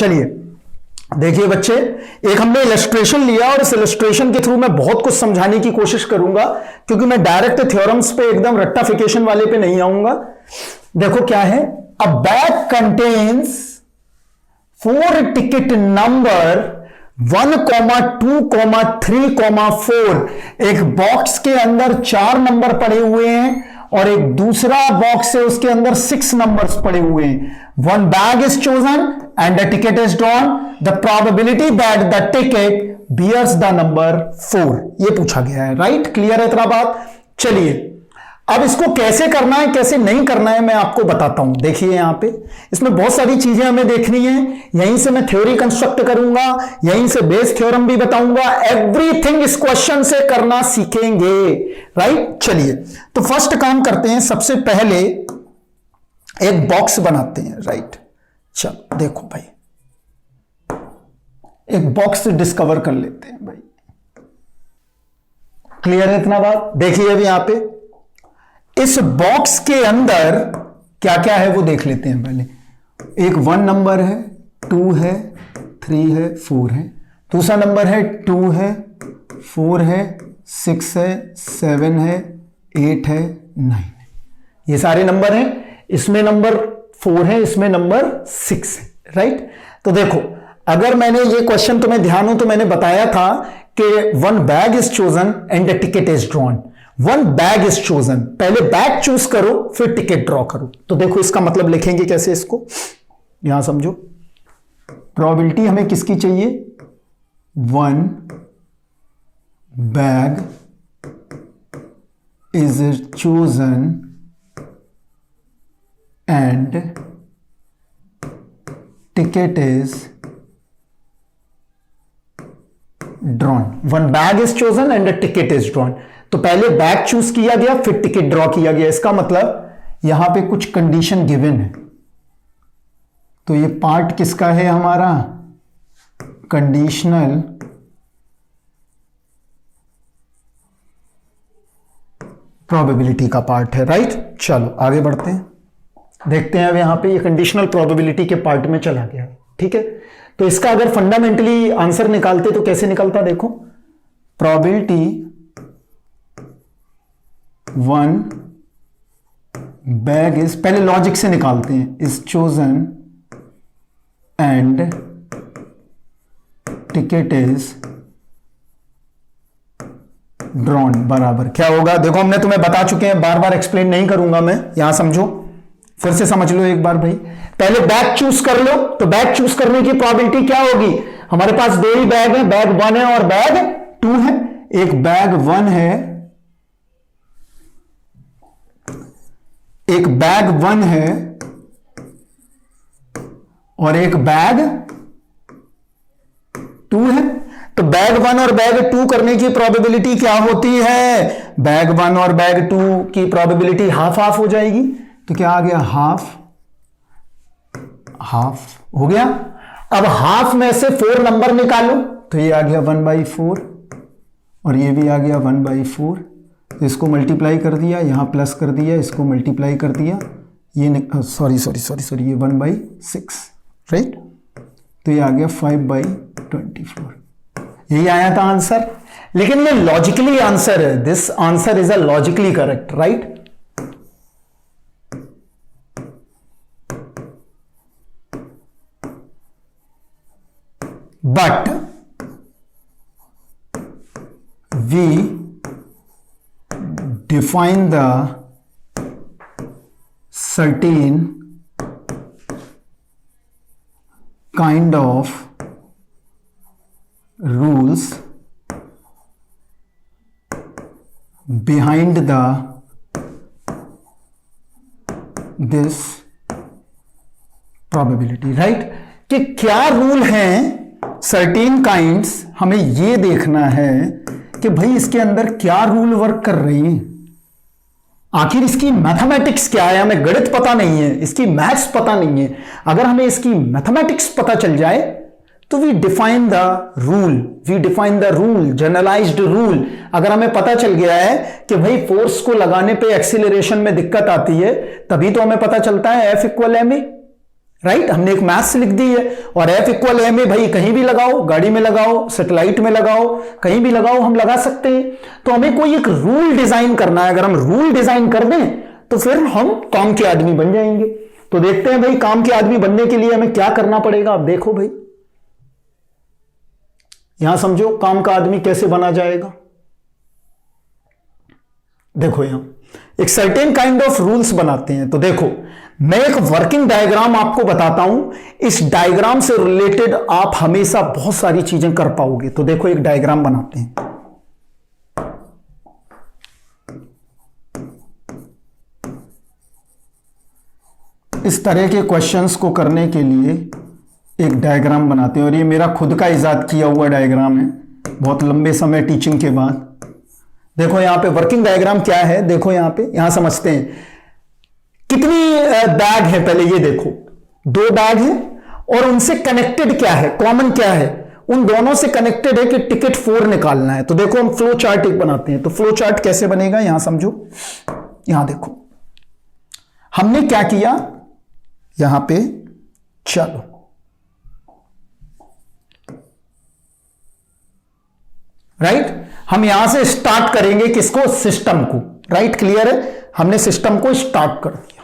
चलिए देखिए बच्चे, एक हमने इलस्ट्रेशन लिया और इस इलस्ट्रेशन के थ्रू मैं बहुत कुछ समझाने की कोशिश करूंगा, क्योंकि मैं डायरेक्ट थ्योरम्स पे एकदम रट्टाफिकेशन वाले पे नहीं आऊंगा। देखो क्या है, अ बैग कंटेन्स 4 टिकट नंबर 1, 2, 3, 4। एक बॉक्स के अंदर 4 नंबर पड़े हुए हैं और एक दूसरा बॉक्स है उसके अंदर 6 नंबर्स पड़े हुए हैं। One bag is chosen and a ticket is drawn. The probability that the ticket bears the number 4, ये पूछा गया है। राइट, क्लियर है इतना बात? चलिए अब इसको कैसे करना है कैसे नहीं करना है मैं आपको बताता हूं। देखिए यहां पे इसमें बहुत सारी चीजें हमें देखनी है। यहीं से मैं थ्योरी कंस्ट्रक्ट करूंगा, यहीं से बेस थ्योरम भी बताऊंगा। एवरीथिंग इस क्वेश्चन से करना सीखेंगे। राइट, चलिए तो फर्स्ट काम करते हैं, सबसे पहले एक बॉक्स बनाते हैं। राइट, चलो देखो भाई, एक बॉक्स डिस्कवर कर लेते हैं भाई। क्लियर है इतना बात? देखिए अब यहां पे इस बॉक्स के अंदर क्या क्या है वो देख लेते हैं पहले। एक 1 नंबर है, 2 है, 3 है, 4 है। दूसरा नंबर है 2 है, 4 है, 6 है, 7 है, 8 है, 9 है। ये सारे नंबर हैं। इसमें नंबर 4 है, इसमें नंबर 6 है। राइट, तो देखो अगर मैंने ये क्वेश्चन तुम्हें ध्यान हो तो मैंने बताया था कि 1 bag is chosen and the ticket is drawn. 1 bag is chosen, पहले बैग चूज करो फिर टिकट ड्रॉ करो। तो देखो इसका मतलब लिखेंगे कैसे इसको, यहां समझो। प्रोबेबिलिटी हमें किसकी चाहिए? 1 bag is chosen and ticket is drawn. 1 bag is chosen and ticket is drawn. तो पहले बैग चूज किया गया फिर टिकट ड्रॉ किया गया। इसका मतलब यहां पे कुछ कंडीशन गिवन है। तो ये पार्ट किसका है हमारा? कंडीशनल प्रोबेबिलिटी का पार्ट है। राइट, चलो आगे बढ़ते हैं, देखते हैं। अब यहां पे ये कंडीशनल प्रोबेबिलिटी के पार्ट में चला गया। ठीक है, तो इसका अगर फंडामेंटली आंसर निकालते तो कैसे निकलता? देखो, प्रोबेबिलिटी 1 बैग इज, पहले लॉजिक से निकालते हैं, is chosen and ticket is drawn बराबर क्या होगा? देखो हमने तुम्हें बता चुके हैं, बार बार एक्सप्लेन नहीं करूंगा मैं, यहां समझो, फिर से समझ लो एक बार भाई। पहले बैग चूज कर लो, तो बैग चूज करने की प्रोबेबिलिटी क्या होगी? हमारे पास 2 ही बैग है, बैग 1 है और बैग 2 है। एक बैग 1 है, एक बैग 1 है और एक बैग 2 है। तो बैग 1 और बैग 2 करने की प्रोबेबिलिटी क्या होती है? बैग 1 और बैग 2 की प्रोबेबिलिटी हाफ हाफ हो जाएगी। तो क्या आ गया? हाफ हाफ हो गया। अब हाफ में से 4 नंबर निकालो, तो ये आ गया 1/4 और ये भी आ गया 1/4। इसको मल्टीप्लाई कर दिया, यहां प्लस कर दिया, इसको मल्टीप्लाई कर दिया, ये सॉरी ये 1/6। राइट, तो ये आ गया 5/24। यही आया था आंसर। लेकिन ये लॉजिकली आंसर है, this answer is a logically correct. Right, but we define the certain kind of rules behind the this probability। right, कि क्या रूल हैं? सर्टेन काइंड्स, हमें यह देखना है कि भाई इसके अंदर क्या रूल वर्क कर रही हैं, आखिर इसकी मैथमेटिक्स क्या है। हमें गणित पता नहीं है, इसकी मैथ्स पता नहीं है। अगर हमें इसकी मैथमेटिक्स पता चल जाए तो we define the rule, generalised rule. अगर हमें पता चल गया है कि भाई फोर्स को लगाने पे एक्सीलरेशन में दिक्कत आती है, तभी तो हमें पता चलता है F = ma। राइट, हमने एक मैथ्स लिख दी है। और F इक्वल एम ए, भाई कहीं भी लगाओ, गाड़ी में लगाओ, सैटेलाइट में लगाओ, कहीं भी लगाओ, हम लगा सकते हैं। तो हमें कोई एक रूल डिजाइन करना है। अगर हम रूल डिजाइन कर दें तो फिर हम काम के आदमी बन जाएंगे। तो देखते हैं भाई, काम के आदमी बनने के लिए हमें क्या करना पड़ेगा। अब देखो भाई, यहां समझो काम का आदमी कैसे बना जाएगा। देखो यहां एक सर्टेन काइंड ऑफ रूल्स बनाते हैं। तो देखो, मैं एक वर्किंग डायग्राम आपको बताता हूं, इस डायग्राम से रिलेटेड आप हमेशा बहुत सारी चीजें कर पाओगे। तो देखो एक डायग्राम बनाते हैं। इस तरह के क्वेश्चंस को करने के लिए एक डायग्राम बनाते हैं, और ये मेरा खुद का इजाद किया हुआ डायग्राम है, बहुत लंबे समय टीचिंग के बाद। देखो यहां पे वर्किंग डायग्राम क्या है, देखो यहां समझते हैं कितनी बैग है। पहले ये देखो, 2 बैग है और उनसे कनेक्टेड क्या है, कॉमन क्या है, उन दोनों से कनेक्टेड है कि टिकट 4 निकालना है। तो देखो हम फ्लो चार्ट एक बनाते हैं। तो फ्लो चार्ट कैसे बनेगा, यहां समझो, यहां देखो हमने क्या किया, यहां पे चलो राइट, हम यहां से स्टार्ट करेंगे किसको, सिस्टम को। राइट, क्लियर है, हमने सिस्टम को स्टार्ट कर दिया।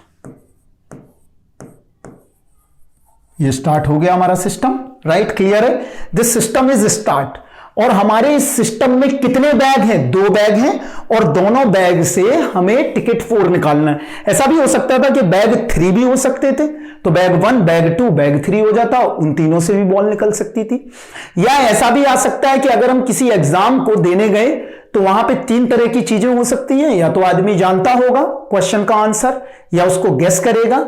ये स्टार्ट हो गया हमारा सिस्टम। राइट, क्लियर है, दिस सिस्टम इज स्टार्ट। और हमारे इस सिस्टम में कितने बैग हैं, 2 बैग हैं, और दोनों बैग से हमें टिकट 4 निकालना है। ऐसा भी हो सकता था कि बैग 3 भी हो सकते थे, तो बैग 1, बैग 2, बैग 3 हो जाता, उन तीनों से भी बॉल निकल सकती थी। या ऐसा भी आ सकता है कि अगर हम किसी एग्जाम को देने गए तो वहां पे 3 तरह की चीजें हो सकती हैं, या तो आदमी जानता होगा क्वेश्चन का आंसर, या उसको गेस करेगा,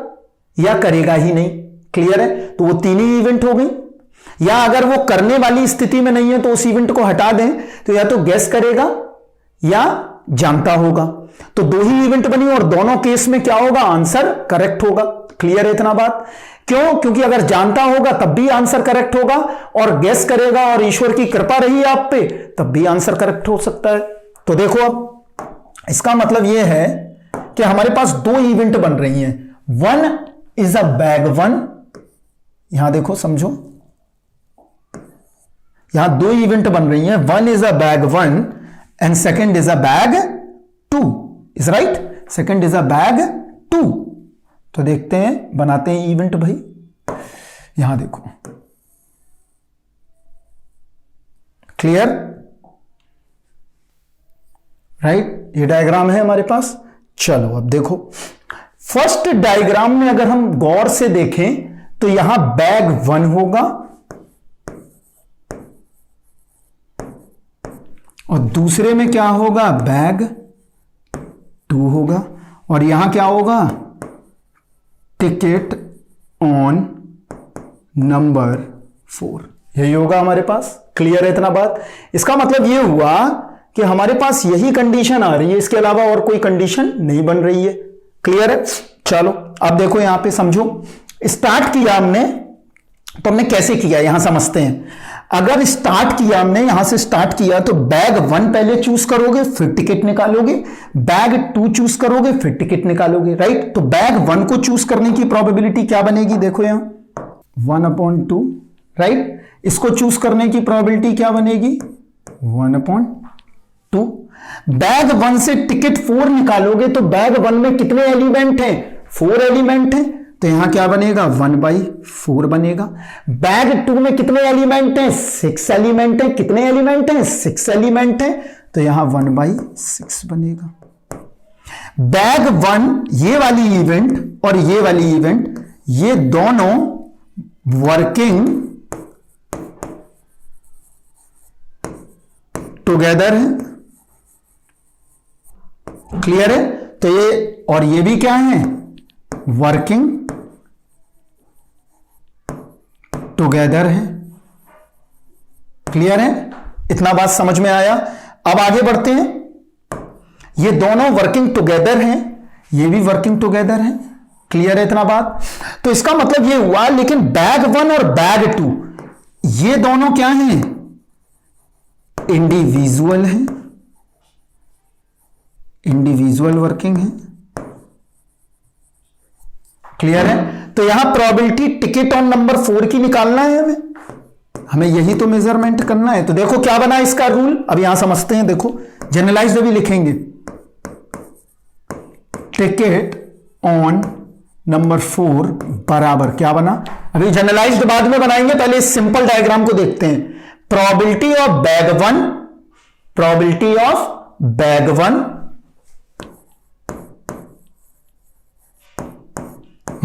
या करेगा ही नहीं। क्लियर है, तो वो 3 ही इवेंट हो गई। या अगर वो करने वाली स्थिति में नहीं है तो उस इवेंट को हटा दें, तो या तो गेस करेगा या जानता होगा। तो 2 ही इवेंट बनी, और दोनों केस में क्या होगा, आंसर करेक्ट होगा। क्लियर है इतना बात, क्यों, क्योंकि अगर जानता होगा तब भी आंसर करेक्ट होगा, और गेस करेगा और ईश्वर की कृपा रही आप पे तब भी आंसर करेक्ट हो सकता है। तो देखो अब इसका मतलब यह है कि हमारे पास 2 इवेंट बन रही हैं। 1 इज अ बैग 1, यहां देखो समझो, यहां 2 इवेंट बन रही हैं। 1 is a bag 1 and second is a bag 2, is right, second is a bag 2। तो देखते हैं, बनाते हैं इवेंट भाई। यहां देखो, क्लियर, राइट, ये डायग्राम है हमारे पास। चलो अब देखो, फर्स्ट डायग्राम में अगर हम गौर से देखें तो यहां बैग 1 होगा और दूसरे में क्या होगा, बैग 2 होगा, और यहां क्या होगा, टिकट ऑन नंबर 4, यही होगा हमारे पास। क्लियर है इतना बात, इसका मतलब यह हुआ कि हमारे पास यही कंडीशन आ रही है, इसके अलावा और कोई कंडीशन नहीं बन रही है। क्लियर है, चलो अब देखो यहां पे समझो, स्टार्ट किया हमने, तो हमने कैसे किया यहां समझते हैं। अगर स्टार्ट किया हमने, यहां से स्टार्ट किया, तो बैग 1 पहले चूज करोगे फिर टिकट निकालोगे, बैग 2 चूज करोगे फिर टिकट निकालोगे। राइट, तो बैग 1 को चूज करने की प्रोबेबिलिटी क्या बनेगी, देखो यहां 1/2। राइट, इसको चूज करने की प्रोबेबिलिटी क्या बनेगी, 1/2। बैग 1 से टिकट 4 निकालोगे तो बैग 1 में कितने एलिमेंट हैं, 4 एलिमेंट हैं, तो यहां क्या बनेगा, 1/4 बनेगा। बैग 2 में कितने एलिमेंट हैं, 6 एलिमेंट हैं, कितने एलिमेंट हैं, 6 एलिमेंट हैं, तो यहां 1/6 बनेगा। बैग 1 ये वाली इवेंट और ये वाली इवेंट, ये दोनों वर्किंग टुगेदर है। क्लियर है, तो ये और ये भी क्या है, वर्किंग टुगेदर है। क्लियर है, इतना बात समझ में आया। अब आगे बढ़ते हैं, ये दोनों वर्किंग टुगेदर हैं, ये भी वर्किंग टुगेदर हैं। क्लियर है इतना बात, तो इसका मतलब ये हुआ, लेकिन बैग 1 और बैग 2 ये दोनों क्या हैं, इंडिविजुअल हैं, इंडिविजुअल वर्किंग है। क्लियर है, तो यहां प्रोबेबिलिटी टिकट ऑन नंबर 4 की निकालना है हमें यही तो मेजरमेंट करना है। तो देखो क्या बना इसका रूल, अब यहां समझते हैं। देखो जनरलाइज्ड भी लिखेंगे, टिकट ऑन नंबर 4 बराबर क्या बना, अभी जनरलाइज्ड बाद में बनाएंगे, पहले इस सिंपल डायग्राम को देखते हैं। Probability of bag 1, probability of bag 1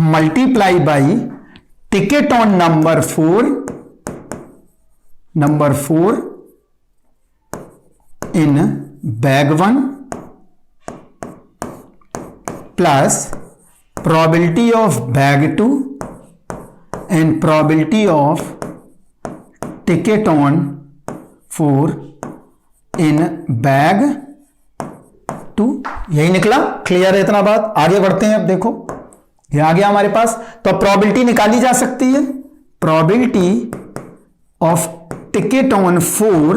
multiply by ticket on number 4 in bag 1 plus probability of bag 2 and probability of ticket on 4 in bag 2। यही निकला। क्लियर है इतना बात? आगे बढ़ते हैं। अब देखो ये आ गया हमारे पास, तो probability निकाली जा सकती है। probability of ticket on 4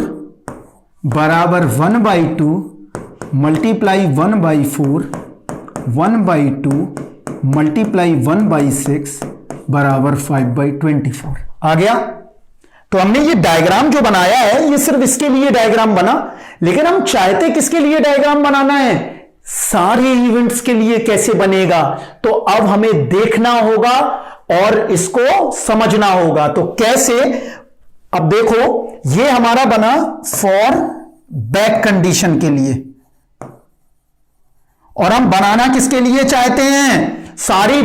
बराबर 1/2 मल्टीप्लाई 1/4 1/2 मल्टीप्लाई 1/6 बराबर 5/24 आ गया। तो हमने ये डायग्राम जो बनाया है ये सिर्फ इसके लिए डायग्राम बना, लेकिन हम चाहते किसके लिए डायग्राम बनाना है, सारे इवेंट्स के लिए कैसे बनेगा। तो अब हमें देखना होगा और इसको समझना होगा। तो कैसे, अब देखो ये हमारा बना फॉर बैक कंडीशन के लिए, और हम बनाना किसके लिए चाहते हैं, सारी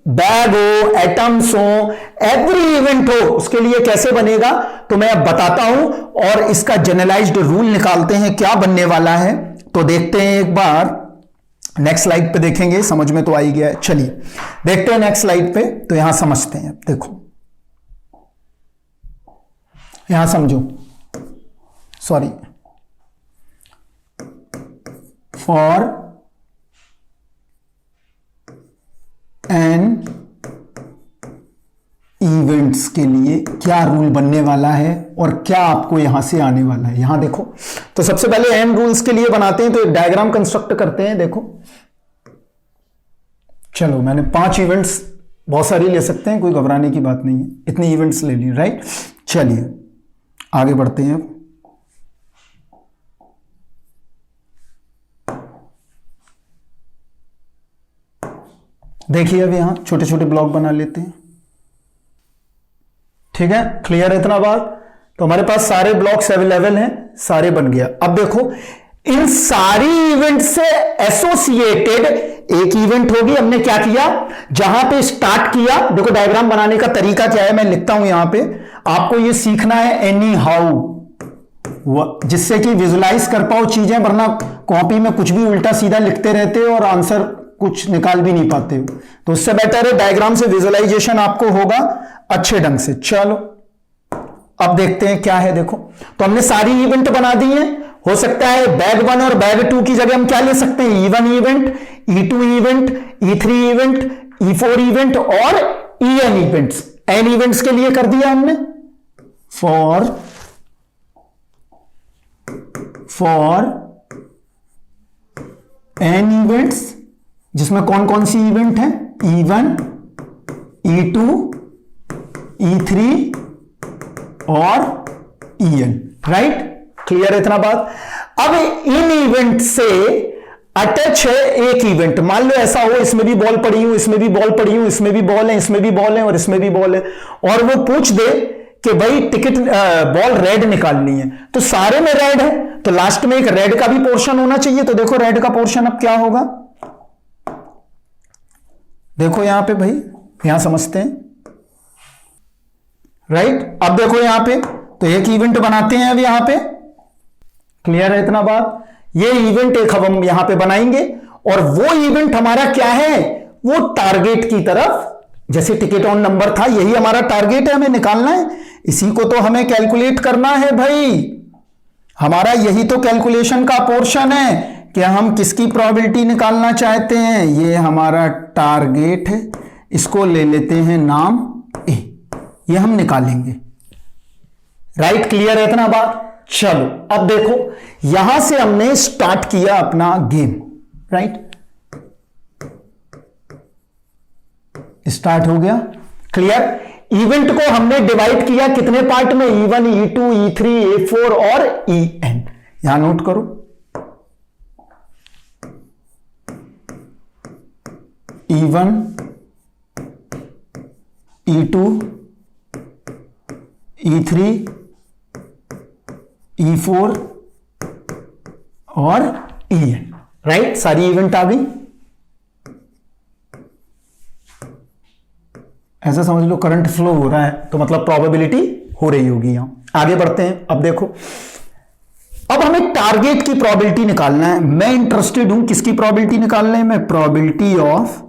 बैग हो, एटम्स हो, एवरी इवेंट हो, उसके लिए कैसे बनेगा। तो मैं अब बताता हूं और इसका जनरलाइज्ड रूल निकालते हैं क्या बनने वाला है। तो देखते हैं एक बार, नेक्स्ट स्लाइड पे देखेंगे, समझ में तो आ ही गया है। चलिए देखते हैं नेक्स्ट स्लाइड पे, तो यहां समझते हैं। देखो यहां समझो, सॉरी, फॉर एन इवेंट्स के लिए क्या रूल बनने वाला है और क्या आपको यहां से आने वाला है। यहां देखो, तो सबसे पहले एन रूल्स के लिए बनाते हैं, तो एक डायग्राम कंस्ट्रक्ट करते हैं। देखो चलो, मैंने 5 इवेंट्स, बहुत सारी ले सकते हैं, कोई घबराने की बात नहीं है, इतनी इवेंट्स ले ली, राइट। चलिए आगे बढ़ते हैं। देखिए अब यहां छोटे छोटे ब्लॉक बना लेते हैं, ठीक है। क्लियर है इतना बात? तो हमारे पास सारे ब्लॉक्स अवेलेबल हैं, सारे बन गया। अब देखो इन सारी इवेंट से एसोसिएटेड एक इवेंट होगी। हमने क्या किया, जहां पे स्टार्ट किया, देखो डायग्राम बनाने का तरीका क्या है, मैं लिखता हूं यहां पे, आपको ये सीखना है एनी हाउ, जिससे कि विजुलाइज कर पाओ चीजें, वरना कॉपी में कुछ भी उल्टा सीधा लिखते रहते हो और आंसर कुछ निकाल भी नहीं पाते हो। तो उससे बेटर है डायग्राम से विजुअलाइजेशन आपको होगा अच्छे ढंग से। चलो अब देखते हैं क्या है। देखो तो हमने सारी इवेंट बना दी हैं। हो सकता है बैग 1 और बैग 2 की जगह हम क्या ले सकते हैं, E1 event, E2 event, E3 event, E4 event और EN इवेंट्स। एन इवेंट्स के लिए कर दिया हमने, फॉर एन इवेंट्स, जिसमें कौन कौन सी इवेंट है, E1, E2, E3 और EN, राइट। क्लियर है इतना बात? अब इन इवेंट से अटैच है एक इवेंट, मान लो ऐसा हो इसमें भी बॉल पड़ी हूं, इसमें भी बॉल पड़ी हूं, इसमें भी बॉल है, इसमें भी बॉल है और इसमें भी बॉल है, और वो पूछ दे कि भाई टिकट बॉल रेड निकालनी है, तो सारे में रेड है, तो लास्ट में एक रेड का भी पोर्शन होना चाहिए। तो देखो रेड का पोर्शन अब क्या होगा, देखो यहां पे भाई, यहां समझते हैं, राइट। अब देखो यहां पे, तो एक इवेंट बनाते हैं अब यहां पे। क्लियर है इतना बात? ये इवेंट एक हम यहां पे बनाएंगे, और वो इवेंट हमारा क्या है, वो टारगेट की तरफ, जैसे टिकट ऑन नंबर था, यही हमारा टारगेट है, हमें निकालना है, इसी को तो हमें कैलकुलेट करना है भाई। हमारा यही तो कैलकुलेशन का पोर्शन है कि हम किसकी प्रोबेबिलिटी निकालना चाहते हैं। ये हमारा टारगेट है, इसको ले लेते हैं नाम ए, ये हम निकालेंगे, राइट। क्लियर है इतना बात? चलो अब देखो यहां से हमने स्टार्ट किया अपना गेम, राइट। स्टार्ट हो गया। क्लियर। इवेंट को हमने डिवाइड किया कितने पार्ट में, E1, E2, E3, E4 और En। यहां नोट करो, E1, E2, E3, E4 और En। राइट, सारी इवेंट आ गई। ऐसा समझ लो करंट फ्लो हो रहा है, तो मतलब प्रोबेबिलिटी हो रही होगी। यहां आगे बढ़ते हैं। अब देखो, अब हमें टारगेट की प्रोबेबिलिटी निकालना है। मैं इंटरेस्टेड हूं किसकी प्रोबेबिलिटी निकालने में, प्रोबेबिलिटी ऑफ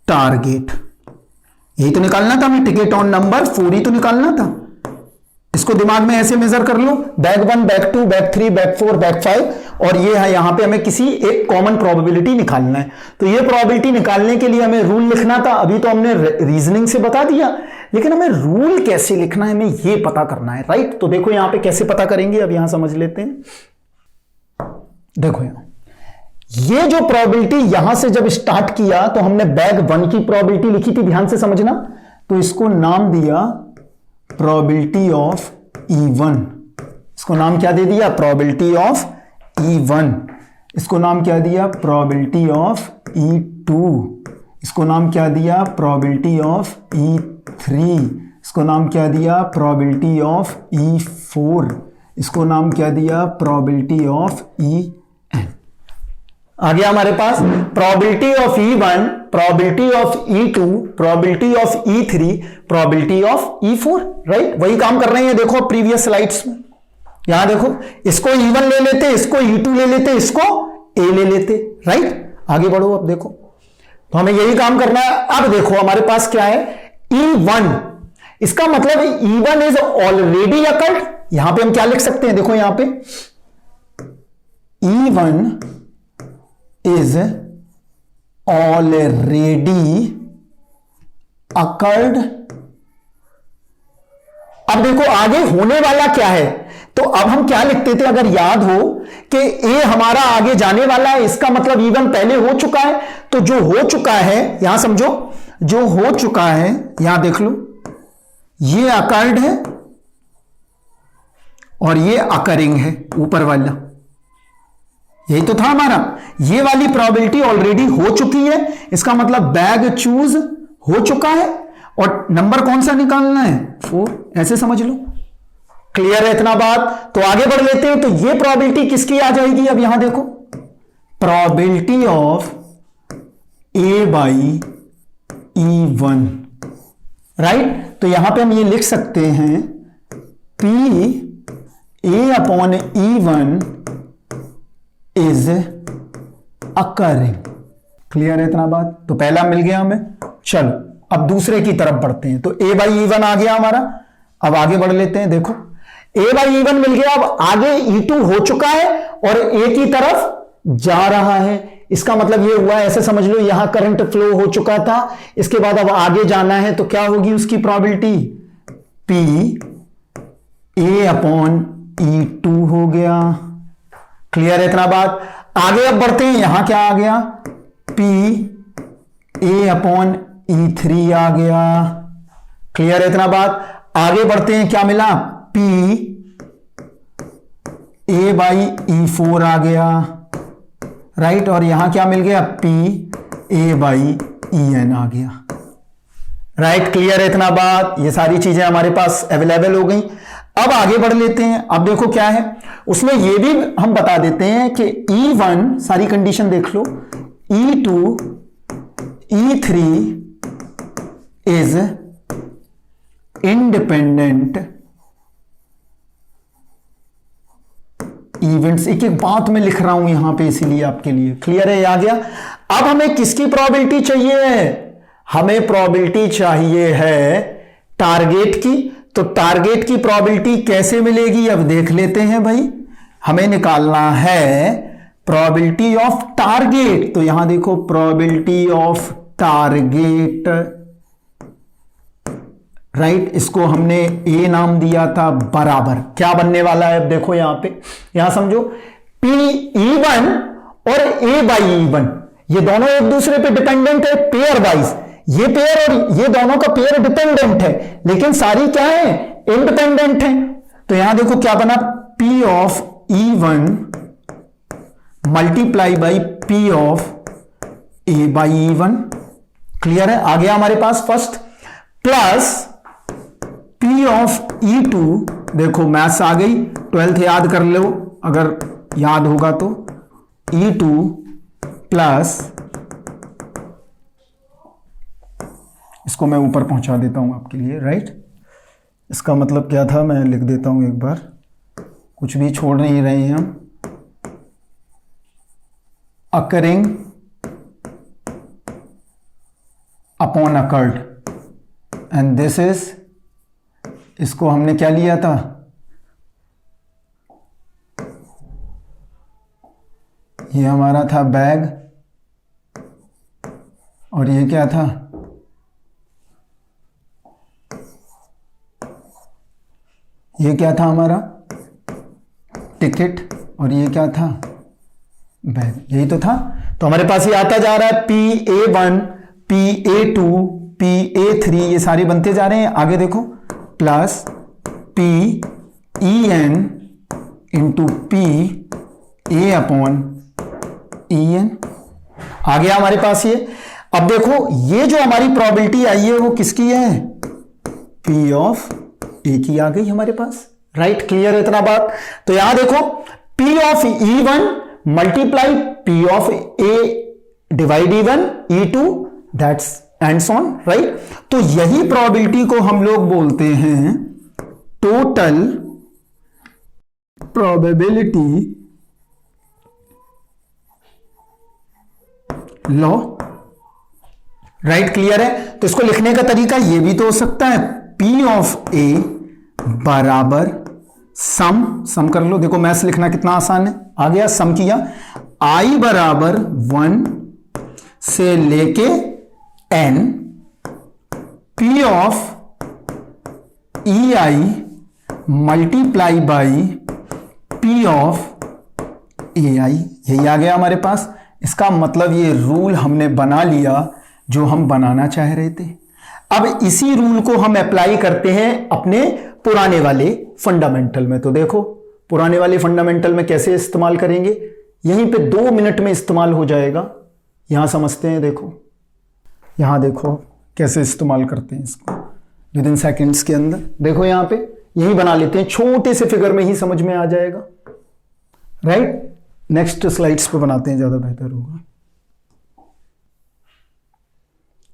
टारगेट। यही तो निकालना था हमें, टिकट ऑन नंबर 4 ही तो निकालना था। इसको दिमाग में ऐसे मेजर कर लो, back 1, back 2, back 3, back 4, back 5, और ये है यहां पे हमें किसी एक कॉमन प्रोबेबिलिटी निकालना है। तो ये प्रोबेबिलिटी निकालने के लिए हमें रूल लिखना था। अभी तो हमने रीजनिंग से बता दिया, लेकिन हमें रूल कैसे लिखना है हमें ये पता करना है। राइट, तो देखो यहां पे कैसे पता करेंगे, अब यहां समझ लेते हैं। देखो यहां ये जो प्रोबेबिलिटी यहां से जब स्टार्ट किया तो हमने बैक 1 की प्रोबेबिलिटी लिखी थी, ध्यान से समझना। तो इसको नाम दिया प्रोबेबिलिटी ऑफ E1। इसको नाम क्या दे दिया, प्रोबेबिलिटी ऑफ E1। इसको नाम क्या दिया, प्रोबेबिलिटी ऑफ E2। इसको नाम क्या दिया, प्रोबेबिलिटी ऑफ E3। इसको नाम क्या दिया, प्रोबेबिलिटी ऑफ E4। इसको नाम क्या दिया, प्रोबेबिलिटी ऑफ En। आ गया हमारे पास probability of E1, probability of E2, probability of E3, probability of E4। Right, वही काम कर रहे हैं देखो प्रीवियस स्लाइड्स में। यहां देखो, इसको E1 ले लेते, इसको E2 ले लेते, इसको A ले लेते। राइट, आगे बढ़ो। अब देखो, तो हमें यही काम करना है। अब देखो हमारे पास क्या है, E1, इसका मतलब E1 इज ऑलरेडी अकर्ड। यहां पे हम क्या लिख सकते हैं, देखो यहां पे E1 इज ऑलरेडी अकर्ड। अब देखो आगे होने वाला क्या है, तो अब हम क्या लिखते थे, अगर याद हो कि ए हमारा आगे जाने वाला है, इसका मतलब E1 पहले हो चुका है। तो जो हो चुका है, यहां समझो, जो हो चुका है यहां देख लो, ये अकर्ड है और ये अकरिंग है, ऊपर वाला। यही तो था हमारा, ये वाली प्रोबेबिलिटी ऑलरेडी हो चुकी है, इसका मतलब बैग चूज हो चुका है, और नंबर कौन सा निकालना है, 4। ऐसे समझ लो। क्लियर है इतना बात। तो आगे बढ़ लेते हैं। तो ये प्रोबेबिलिटी किसकी आ जाएगी, अब यहां देखो, probability of A by E1। Right, तो यहां पे हम ये लिख सकते हैं P A upon E1 is occurring. Clear है इतना बात। तो पहला मिल गया हमें। चलो अब दूसरे की तरफ बढ़ते हैं। तो A बाई E1 आ गया हमारा। अब आगे बढ़ लेते हैं। देखो A बाई E1 मिल गया, अब आगे E2 हो चुका है और A की तरफ जा रहा है। इसका मतलब ये हुआ, ऐसे समझ लो, यहां करंट फ्लो हो चुका था, इसके बाद अब आगे जाना है, तो क्या होगी उसकी probability, P A upon E2 हो गया। क्लियर है इतना बात। आगे अब बढ़ते हैं, यहां क्या आ गया, P A अपॉन E3 आ गया। क्लियर है इतना बात। आगे बढ़ते हैं, क्या मिला, P A बाई E4 आ गया। राइट, और यहां क्या मिल गया, P A बाई En आ गया। राइट, क्लियर है इतना बात। ये सारी चीजें हमारे पास अवेलेबल हो गई। अब आगे बढ़ लेते हैं। अब देखो क्या है उसमें, ये भी हम बता देते हैं कि E1, सारी कंडीशन देख लो, E2 E3 is independent events. एक एक बात में लिख रहा हूं यहां पे इसीलिए आपके लिए। क्लियर है, आ गया। अब हमें किसकी प्रोबेबिलिटी चाहिए है, हमें प्रोबेबिलिटी चाहिए है टारगेट की। तो टारगेट की प्रोबेबिलिटी कैसे मिलेगी, अब देख लेते हैं भाई। हमें निकालना है प्रोबेबिलिटी ऑफ टारगेट। तो यहां देखो, प्रोबेबिलिटी ऑफ टारगेट। राइट, इसको हमने ए नाम दिया था, बराबर क्या बनने वाला है, अब देखो यहां पे, यहां समझो, P E1 और A बाई E1 ये दोनों एक दूसरे पे डिपेंडेंट है, पेयर वाइज। ये पेयर और ये दोनों का पेयर डिपेंडेंट है, लेकिन सारी क्या है, इंडिपेंडेंट है। तो यहां देखो क्या बना, P of E1 multiply by P of A by E1। Clear है, आ गया हमारे पास first, plus P of E2, देखो मैथ्स आ गई, 12th याद कर लो अगर याद होगा तो, E2 प्लस, इसको मैं ऊपर पहुंचा देता हूं आपके लिए, राइट। इसका मतलब क्या था मैं लिख देता हूं एक बार, कुछ भी छोड़ नहीं रहे हैं हम। Occurring upon occurred, and this is, इसको हमने क्या लिया था, ये हमारा था बैग, और ये क्या था, ये क्या था हमारा टिकट, और ये क्या था बैग, यही तो था। तो हमारे पास ये आता जा रहा है PA1 PA2 PA3, ये सारे बनते जा रहे हैं। आगे देखो, plus PEN into PA upon EN, आ गया हमारे पास ये। अब देखो ये जो हमारी प्रोबेबिलिटी आई है वो किसकी है, P ऑफ A की आ गई हमारे पास, राइट। क्लियर है इतना बात। तो यहां देखो P of E1 multiply P of A divide E1 E2, that's ends on, right. तो यही प्रोबेबिलिटी को हम लोग बोलते हैं total probability law, right. Clear है। तो इसको लिखने का तरीका ये भी तो हो सकता है, P ऑफ A बराबर सम कर लो, देखो मैथ्स लिखना कितना आसान है, आ गया, सम किया, I बराबर 1 से लेके N, P of EI multiply by P of AI, यही आ गया हमारे पास। इसका मतलब ये रूल हमने बना लिया जो हम बनाना चाह रहे थे। अब इसी रूल को हम अप्लाई करते हैं अपने पुराने वाले फंडामेंटल में। तो देखो पुराने वाले फंडामेंटल में कैसे इस्तेमाल करेंगे, यहीं पे 2 मिनट में इस्तेमाल हो जाएगा। यहां समझते हैं, देखो यहां देखो कैसे इस्तेमाल करते हैं इसको विद इन सेकेंड्स के अंदर। देखो यहां पे यही बना लेते हैं, छोटे से फिगर में ही समझ में आ जाएगा, राइट। नेक्स्ट स्लाइड्स पे बनाते हैं, ज्यादा बेहतर होगा।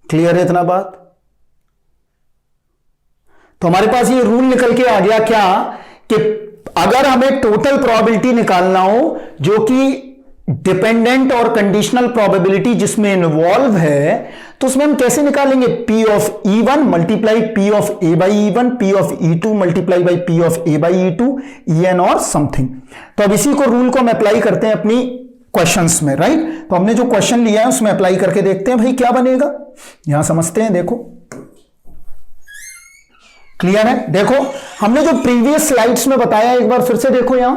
क्लियर है इतना बात। तो हमारे पास ये रूल निकल के आ गया क्या, कि अगर हमें टोटल प्रोबेबिलिटी निकालना हो जो कि डिपेंडेंट और कंडीशनल प्रोबेबिलिटी जिसमें इन्वॉल्व है, तो उसमें हम कैसे निकालेंगे, P of E1 multiply P of A by E1, P of E2 multiply by P of A by E2, EN और समथिंग। तो अब इसी को रूल को हम अप्लाई करते हैं अपनी क्वेश्चंस में, राइट। तो हमने जो क्वेश्चन लिया है उसमें अप्लाई करके देखते हैं भाई क्या बनेगा। यहां समझते हैं, देखो क्लियर है। देखो हमने जो प्रीवियस स्लाइड्स में बताया, एक बार फिर से देखो, यहां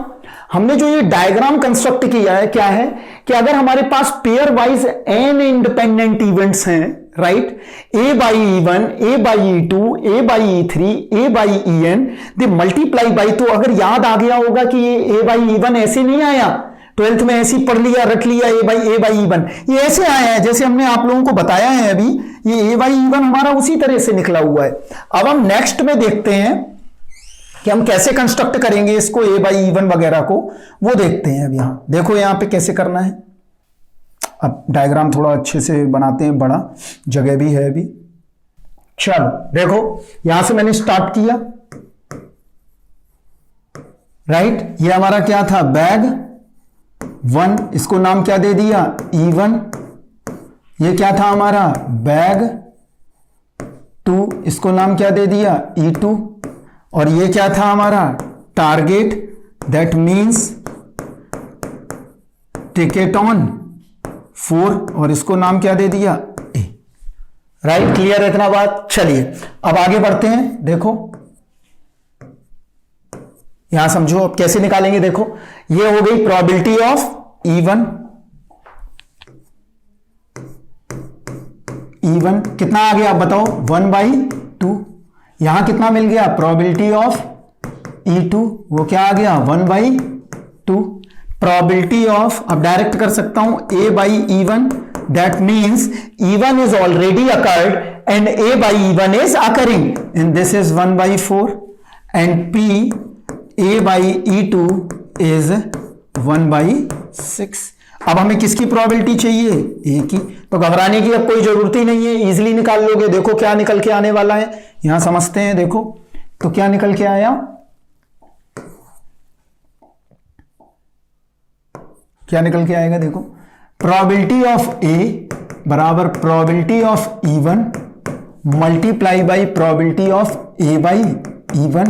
हमने जो ये डायग्राम कंस्ट्रक्ट किया है, क्या है कि अगर हमारे पास pairwise n independent events हैं, right, A by E1, A by E2, A by E3, A by EN, they multiply by, तो अगर याद आ गया होगा कि ये A बाई E1 ऐसे नहीं आया, 12th में ऐसे पढ़ लिया, रट लिया, A बाई E1, ये ऐसे आया है जैसे हमने आप लोगों को बताया है अभी, ये A बाई E1 हमारा उसी तरह से निकला हुआ है। अब हम नेक्स्ट में देखते हैं कि हम कैसे कंस्ट्रक्ट करेंगे इसको, A बाई E1 वगैरह को, वो देखते हैं। अब यहां देखो यहां पे कैसे करना है। अब डायग्राम थोड़ा अच्छे से बनाते हैं, बड़ा जगह भी है अभी। चलो देखो यहां से मैंने स्टार्ट किया, राइट। ये हमारा क्या था, बैग 1, इसको नाम क्या दे दिया, E1। ये क्या था हमारा, बैग 2, इसको नाम क्या दे दिया, E2। और ये क्या था हमारा, target, that means ticket on 4, और इसको नाम क्या दे दिया, ए, राइट। क्लियर है इतना बात। चलिए अब आगे बढ़ते हैं। देखो यहां समझो अब कैसे निकालेंगे। देखो ये हो गई प्रोबेबिलिटी ऑफ E1, E1 कितना आ गया आप बताओ, 1/2। यहां कितना मिल गया, प्रोबेबिलिटी ऑफ E2 वो क्या आ गया, 1/2। प्रोबेबिलिटी ऑफ, अब डायरेक्ट कर सकता हूं, A/E1, that means E1 is already occurred and A/E1 is occurring and this is 1/4 and P A/E2 is 1/6। अब हमें किसकी प्रोबेबिलिटी चाहिए, ए की। तो घबराने की अब कोई जरूरत ही नहीं है, इजीली निकाल लोगे। देखो क्या निकल के आने वाला है, यहां समझते हैं। देखो तो क्या निकल के आया, क्या निकल के आएगा, देखो प्रोबेबिलिटी ऑफ ए बराबर probability of E1 multiply by probability of A/E1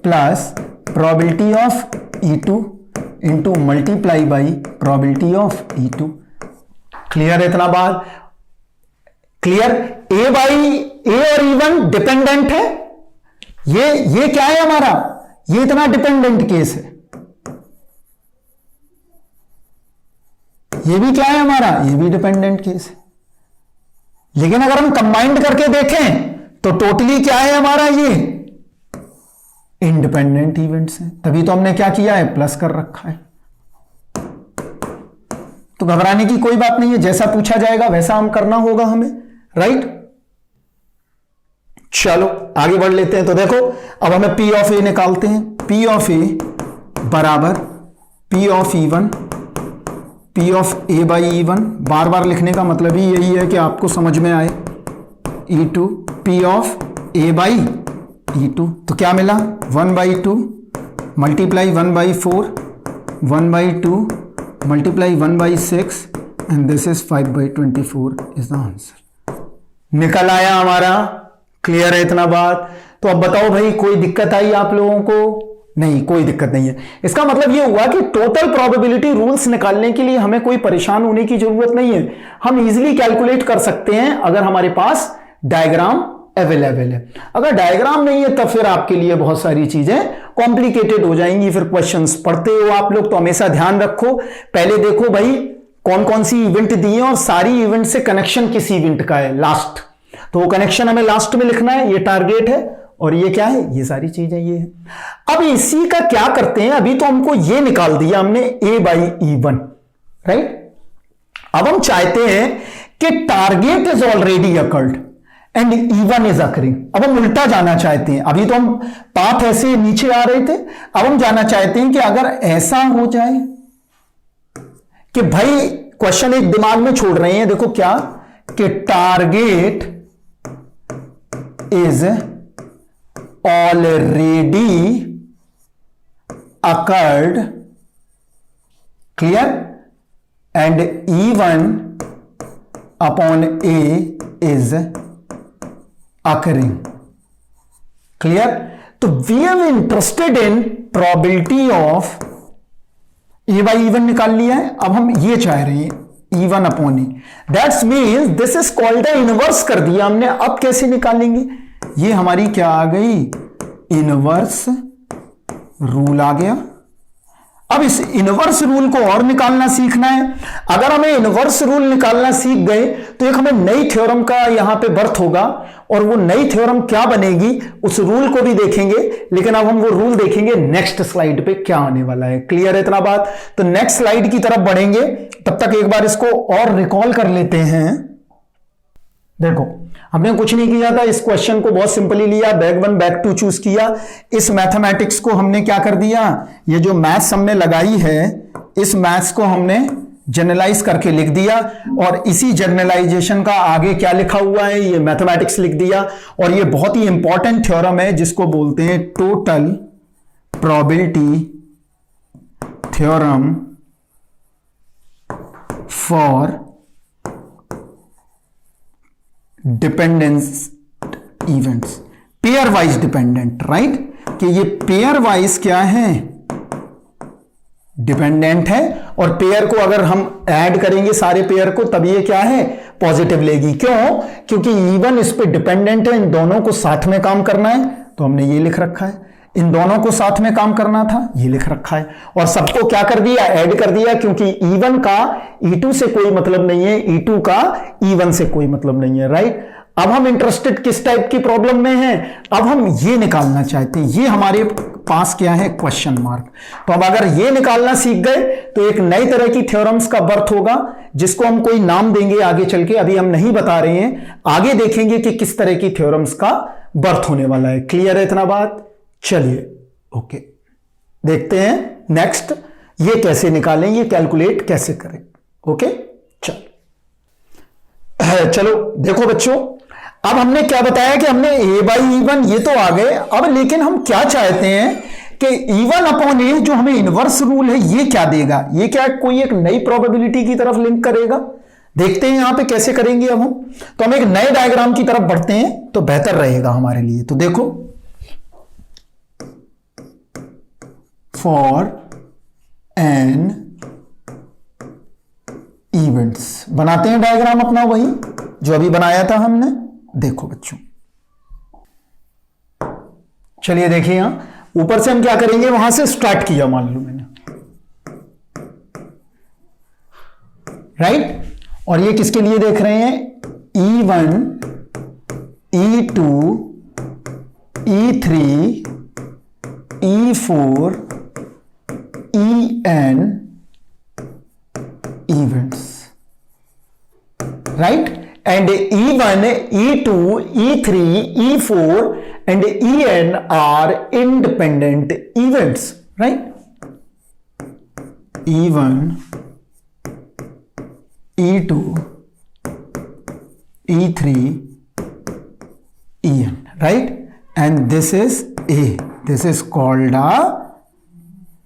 plus probability of E2 into multiply by probability of E2। Clear है इतना बात, क्लियर। ए और E1 डिपेंडेंट है, ये क्या है हमारा, ये इतना डिपेंडेंट केस है। ये भी क्या है हमारा, ये भी डिपेंडेंट केस है। लेकिन अगर हम कंबाइंड करके देखें तो टोटली क्या है हमारा, ये इंडिपेंडेंट इवेंट्स हैं। तभी तो हमने क्या किया है, प्लस कर रखा है। तो घबराने की कोई बात नहीं है, जैसा पूछा जाएगा वैसा हम करना होगा हमें, राइट। चलो आगे बढ़ लेते हैं। तो देखो अब हमें P ऑफ ए निकालते हैं। P ऑफ ए बराबर P of E1 P of A/E1, बार बार लिखने का मतलब ही यही है कि आपको समझ में आए। E2 P ऑफ A/E2 तो क्या मिला, 1/2 multiply 1/4 1/2 multiply 1/6 and this is 5/24 is the answer. निकल आया हमारा, क्लियर है इतना बात। तो अब बताओ भाई कोई दिक्कत आई आप लोगों को, नहीं कोई दिक्कत नहीं है। इसका मतलब यह हुआ कि टोटल प्रोबेबिलिटी रूल्स निकालने के लिए हमें कोई परेशान होने की जरूरत नहीं है, हम इजीली कैलकुलेट कर सकते हैं अगर हमारे पास डायग्राम अवेलेबल है। अगर डायग्राम नहीं है तब फिर आपके लिए बहुत सारी चीजें कॉम्प्लिकेटेड हो जाएंगी। फिर क्वेश्चंस पढ़ते हो आप लोग तो हमेशा ध्यान रखो, पहले देखो भाई कौन कौन सी इवेंट दी है और सारी इवेंट से कनेक्शन किस इवेंट का है लास्ट, तो वो कनेक्शन हमें लास्ट में लिखना है। ये टारगेट है और ये क्या है, ये सारी चीजें ये है। अब इसी का क्या करते हैं, अभी तो हमको ये निकाल दिया हमने A/E1, राइट। अब हम चाहते हैं कि target is already occurred and E1 is occurring. अब हम उल्टा जाना चाहते हैं, अभी तो हम पाथ ऐसे नीचे आ रहे थे, अब हम जाना चाहते हैं कि अगर ऐसा हो जाए कि भाई क्वेश्चन एक दिमाग में छोड़ रहे हैं, देखो क्या, कि target is already occurred, clear, and E1 upon A is occurring, clear. तो we are interested in probability of A/E1 निकाल लिया है, अब हम ये चाह रहे हैं E1 upon A, that's means this is called the inverse कर दिया हमने। अब कैसे निकालेंगे, ये हमारी क्या आ गई, इनवर्स रूल आ गया। अब इस इनवर्स रूल को और निकालना सीखना है। अगर हमें इनवर्स रूल निकालना सीख गए तो एक हमें नई थ्योरम का यहां पे बर्थ होगा, और वो नई थ्योरम क्या बनेगी उस रूल को भी देखेंगे, लेकिन अब हम वो रूल देखेंगे नेक्स्ट स्लाइड पे क्या आने वाला है। क्लियर है इतना बात, तो नेक्स्ट स्लाइड की तरफ बढ़ेंगे, तब तक एक बार इसको और रिकॉल कर लेते हैं। देखो हमने कुछ नहीं किया था, इस क्वेश्चन को बहुत सिंपली लिया, बैक 1 बैक 2 चूज किया। इस मैथमेटिक्स को हमने क्या कर दिया, ये जो मैथ्स हमने लगाई है इस मैथ्स को हमने जनरलाइज करके लिख दिया, और इसी जनरलाइजेशन का आगे क्या लिखा हुआ है, ये मैथमेटिक्स लिख दिया। और ये बहुत ही इंपॉर्टेंट थ्योरम है जिसको बोलते हैं total probability theorem for dependence events, pair wise dependent, right, कि ये पेयर वाइज क्या है, डिपेंडेंट है। और पेयर को अगर हम ऐड करेंगे सारे पेयर को तब ये क्या है, पॉजिटिव लेगी। क्यों, क्योंकि E1 इस पे डिपेंडेंट है, इन दोनों को साथ में काम करना है, तो हमने ये लिख रखा है। इन दोनों को साथ में काम करना था, ये लिख रखा है, और सबको क्या कर दिया, ऐड कर दिया, क्योंकि E1 का E2 से कोई मतलब नहीं है, E2 का E1 से कोई मतलब नहीं है, राइट। अब हम इंटरेस्टेड किस टाइप की प्रॉब्लम में हैं, अब हम ये निकालना चाहते हैं, ये हमारे पास क्या है, क्वेश्चन मार्क। तो अब अगर ये निकालना सीख गए तो एक नई तरह की थ्योरम्स का बर्थ होगा, जिसको हम कोई नाम देंगे आगे चल के, अभी हम नहीं बता रहे हैं, आगे देखेंगे कि किस तरह की थ्योरम्स का बर्थ होने वाला है। क्लियर है इतना बात? चलिए ओके, देखते हैं नेक्स्ट ये कैसे निकालें, ये कैलकुलेट कैसे करें। ओके चलो देखो बच्चों, अब हमने क्या बताया कि हमने A/E1 ये तो आ गए, अब लेकिन हम क्या चाहते हैं कि E1/A जो हमें इनवर्स रूल है ये क्या देगा, ये क्या कोई एक नई प्रोबेबिलिटी की तरफ लिंक करेगा। देखते हैं यहां पे कैसे करेंगे। अब हम तो हम एक नए डायग्राम की तरफ बढ़ते हैं तो बेहतर रहेगा हमारे लिए। तो देखो, फॉर एन इवेंट्स बनाते हैं डायग्राम अपना, वही जो अभी बनाया था हमने। देखो बच्चों, चलिए देखिए, यहां ऊपर से हम क्या करेंगे, वहां से स्टार्ट किया मान लो मैंने, राइट। और ये किसके लिए देख रहे हैं, E1, E2, E3, E4, En events, right? And E1, E2, E3, E4 and En are independent events, right? E1, E2, E3, En, right? And this is A. This is called a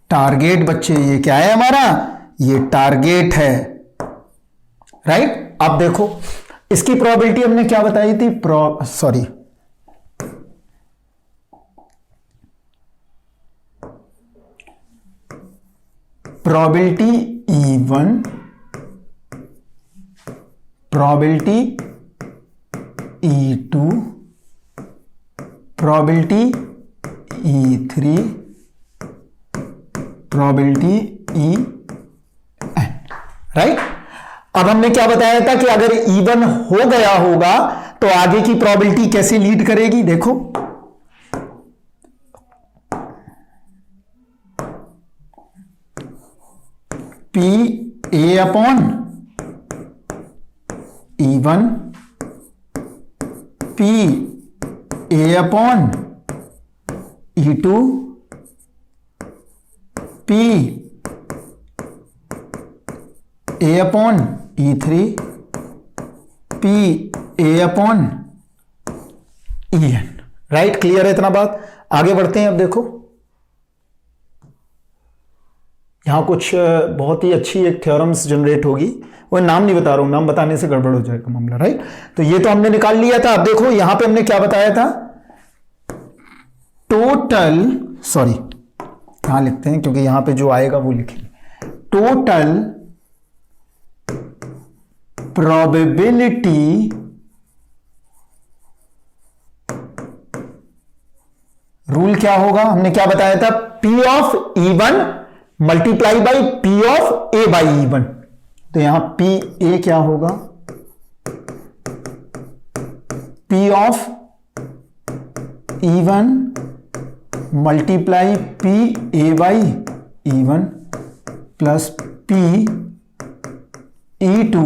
target. बच्चे ये क्या है हमारा, ये target है, right. अब देखो इसकी प्रोबेबिलिटी हमने क्या बताई थी, probability E1, probability E2, probability E3, probability En, right. अब हमने क्या बताया था कि अगर E1 हो गया होगा तो आगे की प्रोबेबिलिटी कैसे लीड करेगी, देखो PA/E1, PA/E2, PA/E3, PA/En, right. Clear है इतना बात? आगे बढ़ते हैं। अब देखो यहां कुछ बहुत ही अच्छी एक थ्योरम्स जनरेट होगी, वो नाम नहीं बता रहा हूं, नाम बताने से गड़बड़ हो जाएगा मामला, राइट। तो ये तो हमने निकाल लिया था। अब देखो यहां पे हमने क्या बताया था, टोटल, सॉरी यहां लिखते हैं क्योंकि यहां पे जो आएगा वो लिखेंगे, टोटल प्रोबेबिलिटी रूल क्या होगा, हमने क्या बताया था, P(E1) मल्टीप्लाई बाई P(A/E1). तो यहां PA क्या होगा, P(E1) multiply PA/E1 plus P(E2)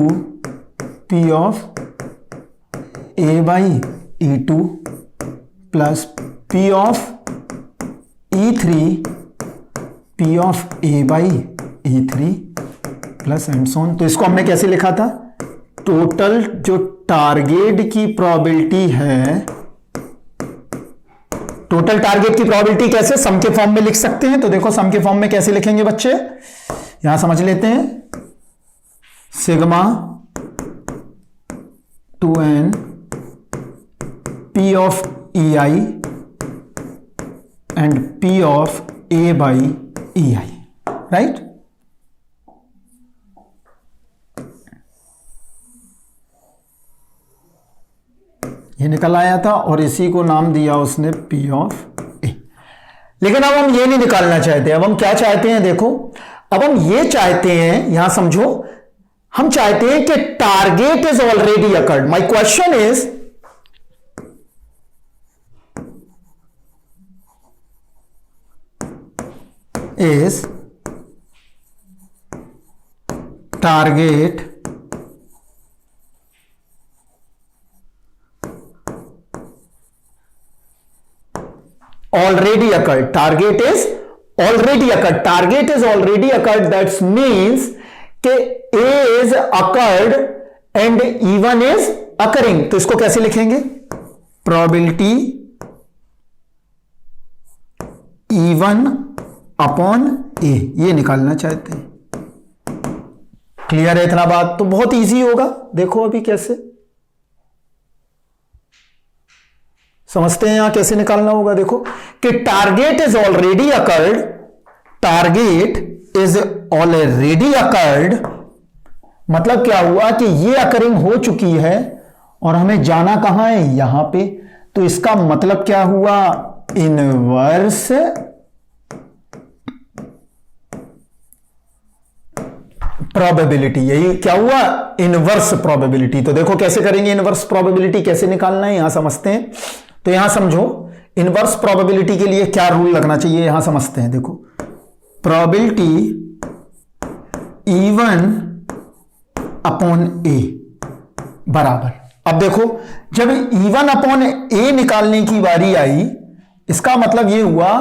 P(A/E2 plus P(E3) P(A/E3 plus and so on. तो इसको हमने कैसे लिखा था, टोटल जो टारगेट की प्रोबेबिलिटी है, टोटल टारगेट की प्रोबेबिलिटी कैसे सम के फॉर्म में लिख सकते हैं। तो देखो सम के फॉर्म में कैसे लिखेंगे बच्चे, यहां समझ लेते हैं, sigma 2n P(EI) and P(A/EI), right. ये निकल आया था और इसी को नाम दिया उसने P(A). लेकिन अब हम ये नहीं निकालना चाहते, अब हम क्या चाहते हैं देखो, अब हम ये चाहते हैं, यहां समझो, हम चाहते हैं कि target is already occurred. My question is target already occurred. Target is already occurred. Target is already occurred. That means कि A is occurred and E1 is occurring. तो इसको कैसे लिखेंगे? Probability E1 अपॉन A, ये निकालना चाहते हैं। Clear है इतना बात? तो बहुत इजी होगा। देखो अभी कैसे समझते हैं, यहां कैसे निकालना होगा। देखो कि target is already occurred, target is already occurred मतलब क्या हुआ कि ये अकरिंग हो चुकी है और हमें जाना कहां है, यहां पे। तो इसका मतलब क्या हुआ, इनवर्स प्रोबेबिलिटी। यही क्या हुआ, इनवर्स प्रोबेबिलिटी। तो देखो कैसे करेंगे, इनवर्स प्रोबेबिलिटी कैसे निकालना है यहां समझते हैं। तो यहां समझो, इनवर्स प्रोबेबिलिटी के लिए क्या रूल लगना चाहिए यहां समझते हैं। देखो प्रोबेबिलिटी E1 अपॉन A बराबर, अब देखो जब E1 अपॉन A निकालने की बारी आई, इसका मतलब ये हुआ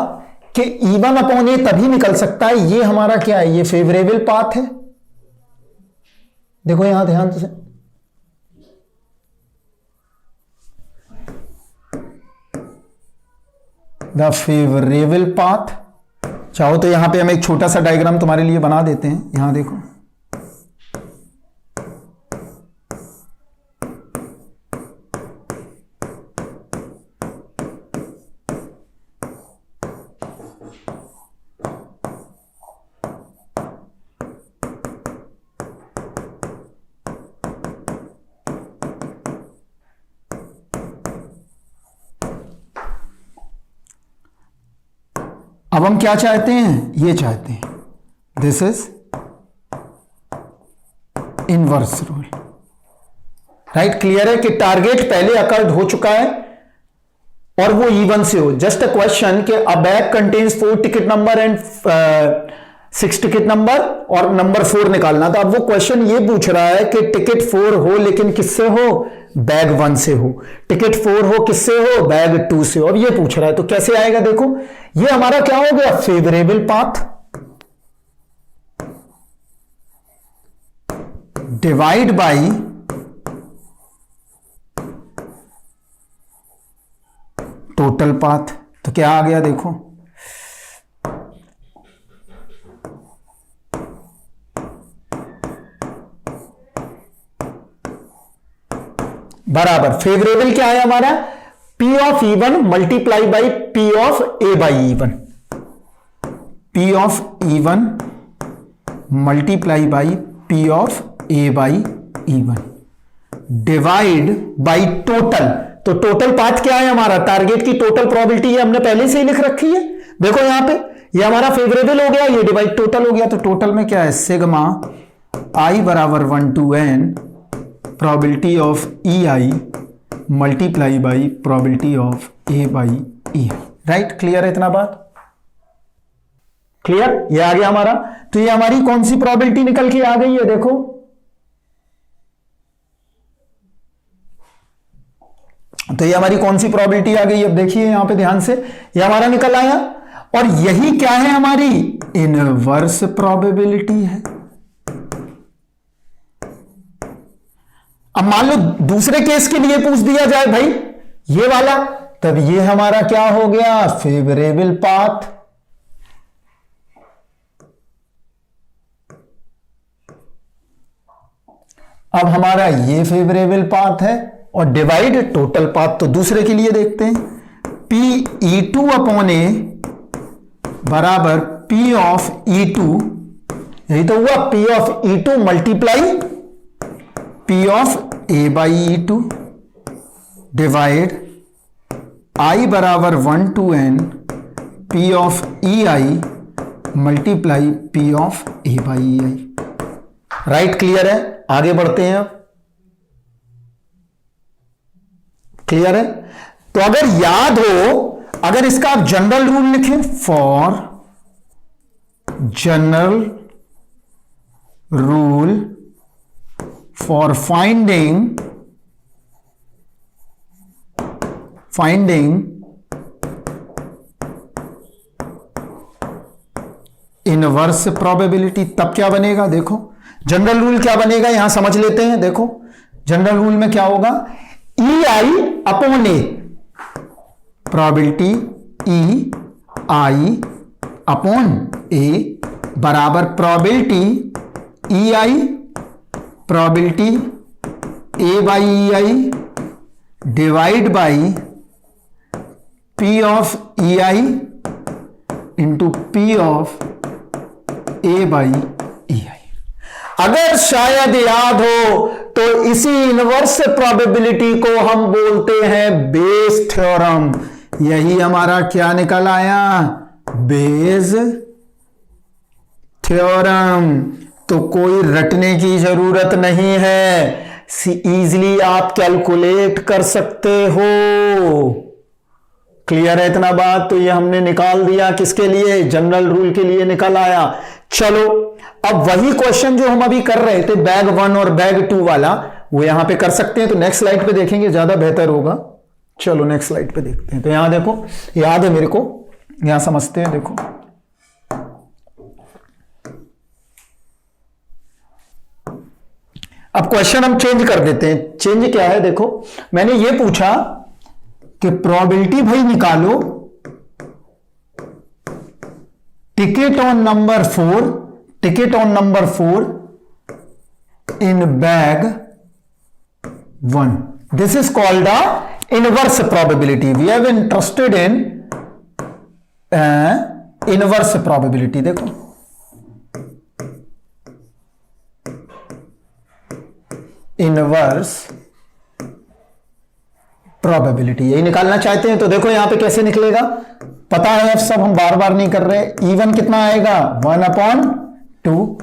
कि E1 अपॉन A तभी निकल सकता है, ये हमारा क्या है, ये फेवरेबल पाथ है। देखो यहां ध्यान से, द फेवरेबल पाथ। चाहो तो यहां पे हम एक छोटा सा डायग्राम तुम्हारे लिए बना देते हैं। यहां देखो, अब हम क्या चाहते हैं, ये चाहते हैं, this is inverse rule. Right, clear है कि टारगेट पहले अकर्ड हो चुका है और वो E1 से हो। जस्ट अ क्वेश्चन कि अ bag contains 4 ticket number and 6 ticket number और नंबर 4 निकालना। तो अब वो क्वेश्चन ये पूछ रहा है कि टिकट 4 हो लेकिन किससे हो, बैग 1 से हो। टिकट 4 हो किससे हो, बैग 2 से हो। अब ये पूछ रहा है तो कैसे आएगा, देखो ये हमारा क्या हो गया, favourable path divide by total path. तो क्या आ गया देखो, बराबर फेवरेबल क्या है हमारा, P of E1 multiply by P of A by E1। P of E1 multiply by P of A by E1 divide by total. तो टोटल पाथ क्या है हमारा, टारगेट की टोटल प्रोबेबिलिटी है, हमने पहले से ही लिख रखी है। देखो यहां पे ये हमारा फेवरेबल हो गया, ये डिवाइड टोटल हो गया। तो टोटल में क्या है, सिग्मा I बराबर 1 to n probability of EI multiply by probability of A by E। Right, clear है इतना बात? क्लियर, ये आ गया हमारा। तो ये हमारी कौन सी प्रोबेबिलिटी निकल के आ गई है, देखो तो ये हमारी कौन सी प्रोबेबिलिटी आ गई, अब देखिए यहां पे ध्यान से, ये हमारा निकल आया। और यही क्या है, हमारी इनवर्स प्रोबेबिलिटी है। अब मान लो दूसरे केस के लिए पूछ दिया जाए भाई ये वाला, तब ये हमारा क्या हो गया, फेवरेबल पाथ। अब हमारा ये फेवरेबल पाथ है और डिवाइड टोटल पाथ। तो दूसरे के लिए देखते हैं, PE2 अपॉन A बराबर P ऑफ E2, यही तो हुआ, P of E2 multiply P of A by E2 divide I बराबर 1 to n P of EI multiply P of A by EI। Right, clear है? आगे बढ़ते हैं अब। क्लियर है? तो अगर याद हो, अगर इसका आप जनरल रूल लिखें, for general rule for finding inverse probability, तब क्या बनेगा? देखो जनरल रूल क्या बनेगा, यहां समझ लेते हैं। देखो जनरल रूल में क्या होगा, E I upon A, probability E I upon A बराबर probability E I, probability A by E I divide by P of E I into P of A by E I. अगर शायद याद हो तो इसी इनवर्स प्रोबेबिलिटी को हम बोलते हैं बेस थ्योरम। यही हमारा क्या निकल आया, बेस थ्योरम। तो कोई रटने की जरूरत नहीं है, इजीली आप कैलकुलेट कर सकते हो। क्लियर है इतना बात? तो ये हमने निकाल दिया, किसके लिए? जनरल रूल के लिए निकल आया। चलो अब वही क्वेश्चन जो हम अभी कर रहे थे बैग 1 और बैग 2 वाला, वो यहां पे कर सकते हैं। तो नेक्स्ट स्लाइड पे देखेंगे, ज्यादा बेहतर होगा। चलो नेक्स्ट स्लाइड पे देखते हैं। तो यहां देखो, याद है मेरे को, यहां समझते हैं। देखो अब क्वेश्चन हम चेंज कर देते हैं। चेंज क्या है? देखो मैंने ये पूछा कि प्रोबेबिलिटी भाई निकालो ticket on number 4 in bag 1। This is called a inverse probability. We have interested in inverse probability. देखो इनवर्स प्रोबेबिलिटी यही निकालना चाहते हैं। तो देखो यहां पे कैसे निकलेगा, पता है, अब सब हम बार बार नहीं कर रहे। E1 कितना आएगा, 1/2।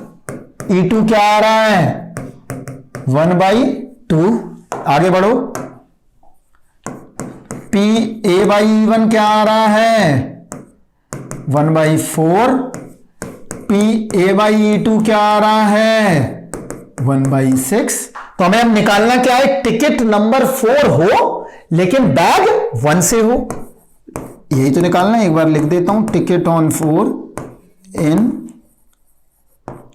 E2 क्या आ रहा है, 1/2। आगे बढ़ो, PA/E1 क्या आ रहा है, 1/4। PA/E2 क्या आ रहा है, 1/6। तो हमें अब निकालना क्या है, टिकट नंबर 4 हो लेकिन बैग 1 से हो। यही तो निकालना है। एक बार लिख देता हूं, ticket on 4 in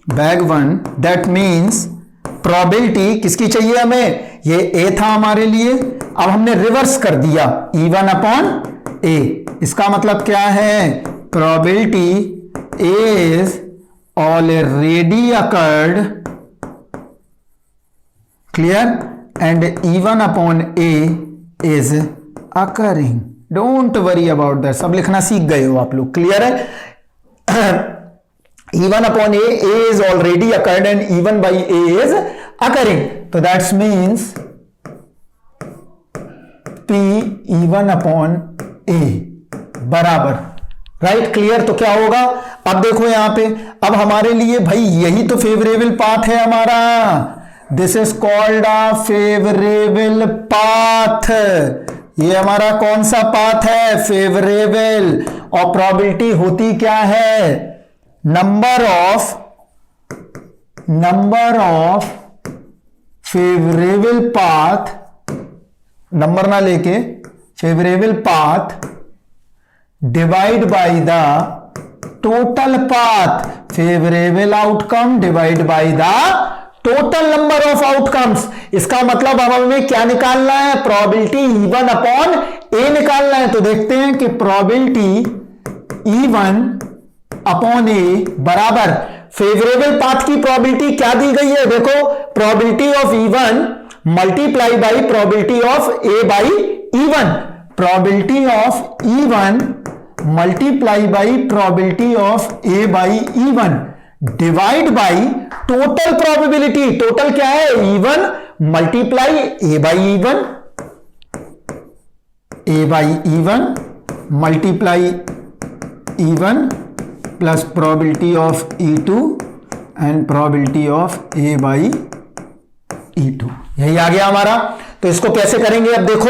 bag 1। That means probability किसकी चाहिए हमें, ये ए था हमारे लिए, अब हमने रिवर्स कर दिया, E1/A। इसका मतलब क्या है, probability is already occurred, clear, and E1/A is occurring. Don't worry about that, सब लिखना सीख गए हो आप लोग। क्लियर है? E1/A is already occurred and E1/A is occurring. तो दैट्स मीन्स P E1/A बराबर, राइट, क्लियर। तो क्या होगा, अब देखो यहां पे, अब हमारे लिए भाई यही तो फेवरेबल पाथ है हमारा। This is called a favourable path. ये हमारा कौन सा पाथ है, फेवरेबल। और प्रोबेबिलिटी होती क्या है, number of favourable path, number ना लेके, favourable path divide by the total path, favourable outcome divide by the total number of outcomes. इसका मतलब अब हमें क्या निकालना है, प्रोबेबिलिटी E1/A निकालना है। तो देखते हैं कि प्रोबेबिलिटी E1/A बराबर फेवरेबल पाथ की प्रोबेबिलिटी क्या दी गई है, देखो, probability of E1 multiply by probability of A by E1। Probability of E1 multiply by probability of A by E1 divide by total probability. Total क्या है, E1 multiply A by E1, A by E1 multiply E1 plus probability of E2 and probability of A by E2। यही आ गया हमारा। तो इसको कैसे करेंगे अब देखो,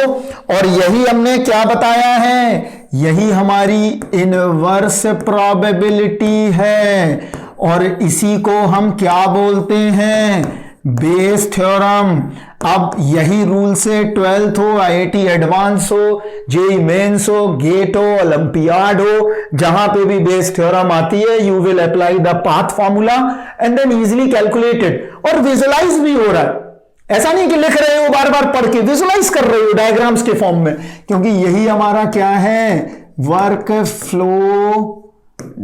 और यही हमने क्या बताया है, यही हमारी इनवर्स प्रोबेबिलिटी है, और इसी को हम क्या बोलते हैं, बेस थ्योरम। अब यही रूल से 12th हो, IIT एडवांस हो, जेईई मेंस हो, गेट हो, ओलंपियाड हो, जहां पे भी बेस थ्योरम आती है, you will apply the path formula and then easily calculated. और विजुलाइज भी हो रहा है, ऐसा नहीं कि लिख रहे हो बार बार पढ़ के, विजुलाइज कर रहे हो डायग्राम्स के फॉर्म में, क्योंकि यही हमारा क्या है, work flow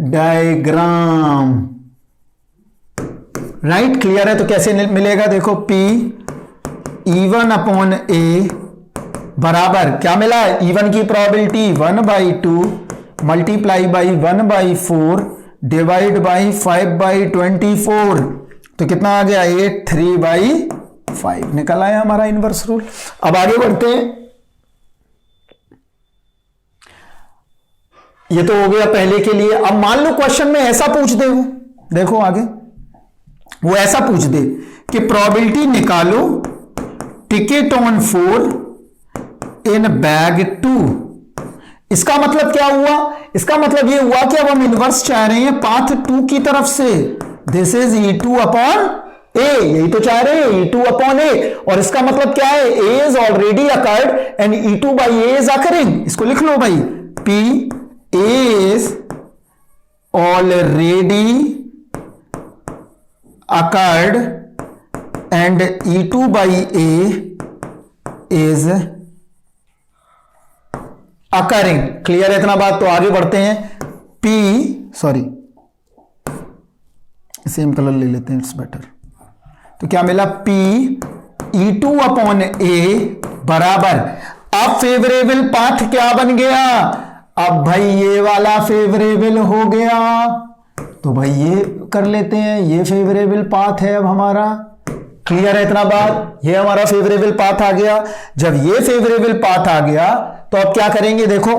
diagram. Right, clear है। तो कैसे मिलेगा देखो, P E1 अपॉन A बराबर क्या मिला, E1 की probability 1/2 multiply by 1/4 divide by 5/24। तो कितना आ गया, 8 3/5 निकल आया हमारा इनवर्स रूल। अब आगे बढ़ते हैं। ये तो हो गया पहले के लिए। अब मान लो क्वेश्चन में ऐसा पूछ दे, वो देखो आगे, वो ऐसा पूछ दे कि प्रोबेबिलिटी निकालो टिकट ऑन 4 इन बैग 2। इसका मतलब क्या हुआ, इसका मतलब ये हुआ कि अब हम इनवर्स चाह रहे हैं पाथ 2 की तरफ से। This is E2 upon A, यही तो चाह रहे हैं, E2 अपॉन A। और इसका मतलब क्या है, A is already occurred and E2 by A is occurring. इसको लिख लो भाई, P is already occurred and E2 by A is occurring। Clear है इतना बात। तो आगे बढ़ते हैं। P, सॉरी सेम कलर ले लेते हैं, इट्स बेटर। तो क्या मिला, P E2 अपॉन A बराबर, अब फेवरेबल पाथ क्या बन गया, अब भाई ये वाला फेवरेबल हो गया, तो भाई ये कर लेते हैं, ये फेवरेबल पाथ है अब हमारा। क्लियर है इतना बात, ये हमारा फेवरेबल पाथ आ गया। जब ये फेवरेबल पाथ आ गया तो अब क्या करेंगे देखो,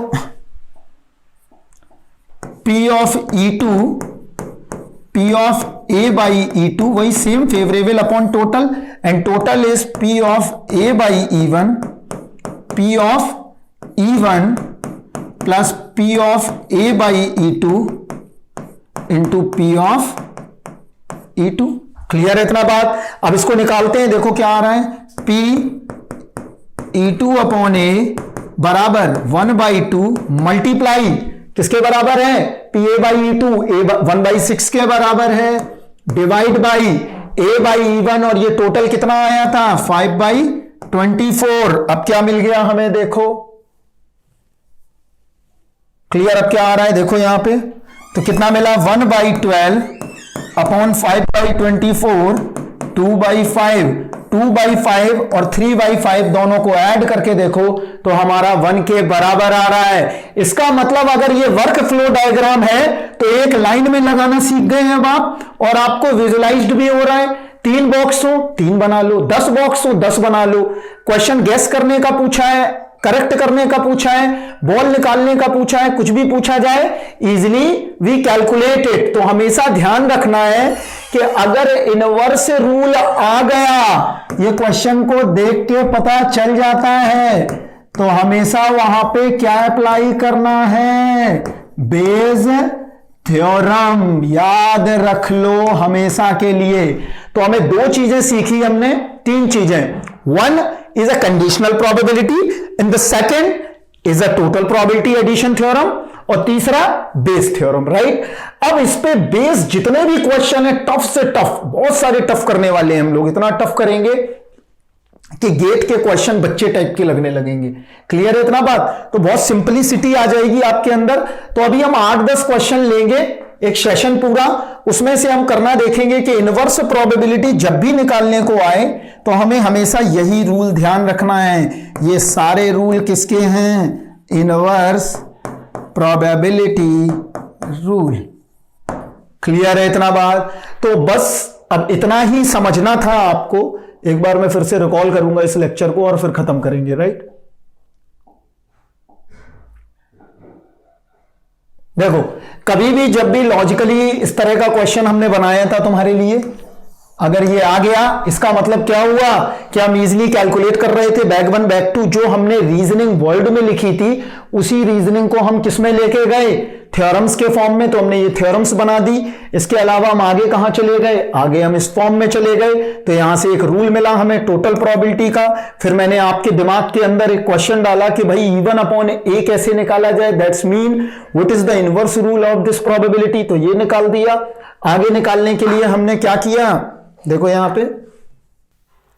P of E2, P of A by E2, वही same favourable upon total, and total is P of A by E1, P of E1 plus P of A by E2 into P of E2। Clear है इतना बात। अब इसको निकालते हैं, देखो क्या आ रहा है, P E2 अपॉन A बराबर 1/2 मल्टीप्लाई किसके बराबर है, PA बाई E2, A 1/6 के बराबर है, divide by A by E1, और ये टोटल कितना आया था, 5/24। अब क्या मिल गया हमें देखो, क्लियर। अब क्या आ रहा है देखो यहां पे, तो कितना मिला, 1/12 अपॉन 5/24, 2/5, 2/5 और 3/5 दोनों को ऐड करके देखो तो हमारा 1 के बराबर आ रहा है। इसका मतलब अगर ये वर्क फ्लो डायग्राम है तो एक लाइन में लगाना सीख गए हैं अब आप, और आपको विजुलाइज्ड भी हो रहा है। 3 बॉक्स हो 3 बना लो, 10 बॉक्स हो 10 बना लो। क्वेश्चन गेस करने का पूछा है, करेक्ट करने का पूछा है, बॉल निकालने का पूछा है, कुछ भी पूछा जाए, इजिली वी कैलकुलेट इट। तो हमेशा ध्यान रखना है कि अगर इनवर्स रूल आ गया, ये क्वेश्चन को देख के पता चल जाता है, तो हमेशा वहां पे क्या अप्लाई करना है, बेस थ्योरम। याद रख लो हमेशा के लिए। तो हमें 2 चीजें सीखी हमने, 3 चीजें। 1 is a conditional probability and the second is a total probability addition theorem, और तीसरा बेस थ्योरम। राइट, अब इस पे बेस जितने भी क्वेश्चन है, टफ से टफ, बहुत सारे टफ करने वाले हैं हम लोग, इतना टफ करेंगे कि गेट के क्वेश्चन बच्चे टाइप के लगने लगेंगे। क्लियर है इतना बात। तो बहुत सिंपलिसिटी आ जाएगी आपके अंदर। तो अभी हम 8-10 क्वेश्चन लेंगे, एक सेशन पूरा, उसमें से हम करना देखेंगे कि इनवर्स प्रोबेबिलिटी जब भी निकालने को आए तो हमें हमेशा यही रूल ध्यान रखना है। ये सारे रूल किसके हैं, इनवर्स प्रोबेबिलिटी रूल। क्लियर है इतना बात। तो बस अब इतना ही समझना था आपको। एक बार मैं फिर से रिकॉल करूंगा इस लेक्चर को और फिर खत्म करेंगे। राइट, देखो, कभी भी जब भी लॉजिकली इस तरह का क्वेश्चन हमने बनाया था तुम्हारे लिए, अगर ये आ गया, इसका मतलब क्या हुआ कि हम इजीली कैलकुलेट कर रहे थे बैक 1 बैक 2, जो हमने रीजनिंग वर्ल्ड में लिखी थी उसी रीजनिंग को हम किस में लेके गए, थ्योरम्स के फॉर्म में, तो हमने ये थ्योरम्स बना दी। इसके अलावा हम आगे कहां चले गए, आगे हम इस फॉर्म में चले गए, तो यहां से एक रूल मिला हमें टोटल प्रोबेबिलिटी का। फिर मैंने आपके दिमाग के अंदर एक क्वेश्चन डाला कि भाई E1 अपॉन A कैसे निकाला जाए, that's mean what is the inverse rule of this probability, तो ये निकाल दिया। आगे निकालने के लिए हमने क्या किया, देखो यहां पे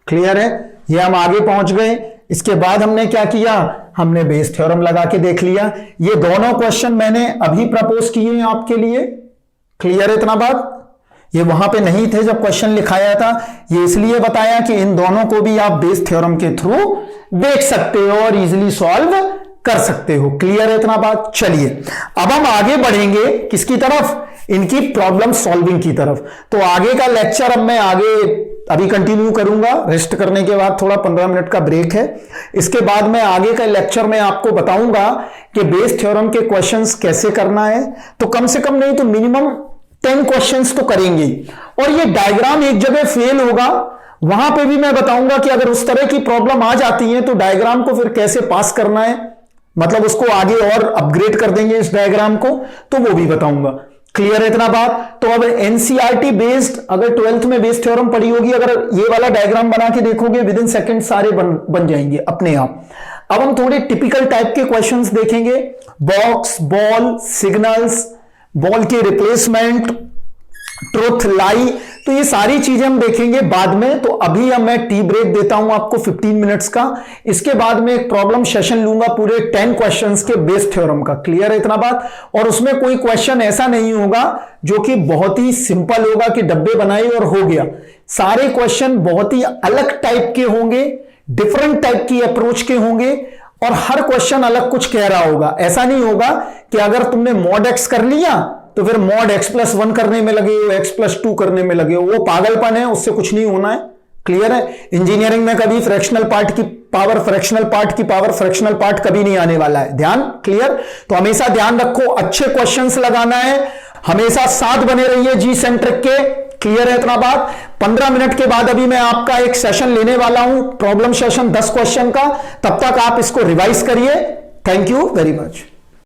क्लियर है, ये हम आगे पहुंच गए। इसके बाद हमने क्या किया, हमने बेस थ्योरम लगा के देख लिया। ये दोनों क्वेश्चन मैंने अभी प्रपोज किए हैं आपके लिए, क्लियर है इतना बात, ये वहां पे नहीं थे जब क्वेश्चन लिखाया था, ये इसलिए बताया कि इन दोनों को भी आप बेस थ्योरम के थ्रू देख सकते हो और इजीली सॉल्व कर सकते हो, क्लियर है इतना बात। चलिए अब हम आगे बढ़ेंगे किसकी तरफ, इनकी प्रॉब्लम सॉल्विंग की तरफ। तो आगे का लेक्चर अब मैं आगे अभी कंटिन्यू करूंगा, रेस्ट करने के बाद थोड़ा 15 मिनट का ब्रेक है। इसके बाद मैं आगे का लेक्चर में आपको बताऊंगा कि बेस थ्योरम के क्वेश्चंस कैसे करना है। तो कम से कम नहीं तो मिनिमम 10 क्वेश्चंस तो करेंगे, और ये डायग्राम एक जगह फेल होगा, वहां पे भी मैं बताऊंगा कि अगर उस तरह की प्रॉब्लम आ जाती है तो डायग्राम को फिर कैसे पास करना है, मतलब उसको आगे और अपग्रेड कर देंगे इस डायग्राम को, तो वो भी बताऊंगा, क्लियर है इतना बात। तो अब एनसीईआरटी बेस्ड, अगर 12th में बेस थ्योरम पढ़ी होगी, अगर ये वाला डायग्राम बना के देखोगे विद इन सेकंड सारे बन जाएंगे अपने आप। अब हम थोड़े टिपिकल टाइप के क्वेश्चंस देखेंगे, बॉक्स, बॉल, सिग्नल्स, बॉल के रिप्लेसमेंट, ट्रुथ, लाई, तो ये सारी चीजें हम देखेंगे बाद में। तो अभी अब मैं टी ब्रेक देता हूं आपको 15 मिनट्स का, इसके बाद में एक प्रॉब्लम सेशन लूंगा पूरे 10 क्वेश्चंस के बेस थ्योरम का, क्लियर है इतना बात। और उसमें कोई क्वेश्चन ऐसा नहीं होगा जो कि बहुत ही सिंपल होगा कि डब्बे बनाए और हो गया, सारे क्वेश्चन बहुत ही अलग टाइप के होंगे, डिफरेंट टाइप की अप्रोच के होंगे, और हर क्वेश्चन अलग कुछ कह रहा होगा। ऐसा नहीं होगा कि अगर तुमने मॉड एक्स कर लिया तो फिर मॉड x+1 करने में लगे हो, x+2 करने में लगे हो, वो पागलपन है, उससे कुछ नहीं होना है, क्लियर है। इंजीनियरिंग में कभी फ्रैक्शनल पार्ट की पावर फ्रैक्शनल पार्ट की पावर फ्रैक्शनल पार्ट कभी नहीं आने वाला है, ध्यान, क्लियर। तो हमेशा ध्यान रखो, अच्छे क्वेश्चंस लगाना है, हमेशा साथ बने रहिए जी सेंट्रिक के, क्लियर है इतना बात। 15 मिनट के बाद अभी मैं आपका एक सेशन लेने वाला हूं, प्रॉब्लम सेशन 10 क्वेश्चन का, तब तक आप इसको रिवाइज करिए। Thank you very much.